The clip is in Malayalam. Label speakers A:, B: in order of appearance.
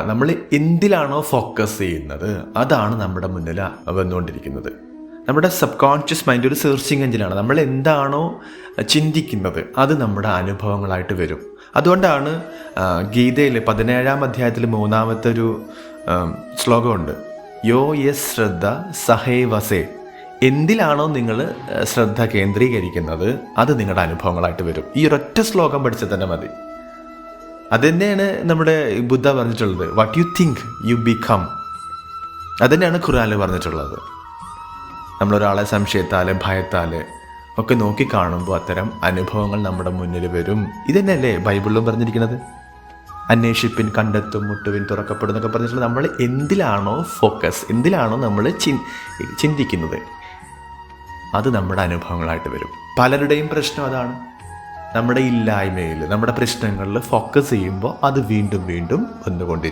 A: നമ്മൾ എന്തിലാണോ ഫോക്കസ് ചെയ്യുന്നത് അതാണ് നമ്മുടെ മുന്നിൽ വന്നുകൊണ്ടിരിക്കുന്നത്. നമ്മുടെ സബ് കോൺഷ്യസ് മൈൻഡ് ഒരു സെർച്ചിങ് എഞ്ചിനാണ്. നമ്മൾ എന്താണോ ചിന്തിക്കുന്നത് അത് നമ്മുടെ അനുഭവങ്ങളായിട്ട് വരും. അതുകൊണ്ടാണ് ഗീതയിൽ 17-ാം അധ്യായത്തിൽ 3-ാമത്തെ ഒരു ശ്ലോകമുണ്ട്, യോ യസ് ശ്രദ്ധ സഹേ വസേ. എന്തിലാണോ നിങ്ങൾ ശ്രദ്ധ കേന്ദ്രീകരിക്കുന്നത് അത് നിങ്ങളുടെ അനുഭവങ്ങളായിട്ട് വരും. ഈ ഒരൊറ്റ ശ്ലോകം പഠിച്ചാൽ തന്നെ മതി. അതുതന്നെയാണ് നമ്മുടെ ബുദ്ധ പറഞ്ഞിട്ടുള്ളത്, what you think you become. അതുതന്നെയാണ് ഖുർആനിൽ പറഞ്ഞിട്ടുള്ളത്. നമ്മളൊരാളെ സംശയത്താൽ ഭയത്താൽ ഒക്കെ നോക്കിക്കാണുമ്പോൾ അത്തരം അനുഭവങ്ങൾ നമ്മുടെ മുന്നിൽ വരും. ഇതന്നെയല്ലേ ബൈബിളിലും പറഞ്ഞിരിക്കുന്നത്, അന്വേഷിപ്പിൻ കണ്ടെത്തും മുട്ടുവിൻ തുറക്കപ്പെടും എന്നൊക്കെ പറഞ്ഞിട്ടുള്ളത്. നമ്മൾ എന്തിലാണോ ഫോക്കസ്, എന്തിലാണോ നമ്മൾ ചിന്തിക്കുന്നത് അത് നമ്മുടെ അനുഭവങ്ങളായിട്ട് വരും. പലരുടെയും പ്രശ്നം അതാണ്, നമ്മുടെ ഇല്ലായ്മയിൽ, നമ്മുടെ പ്രശ്നങ്ങളിൽ ഫോക്കസ് ചെയ്യുമ്പോൾ അത് വീണ്ടും വീണ്ടും വന്നുകൊണ്ടിരിക്കും.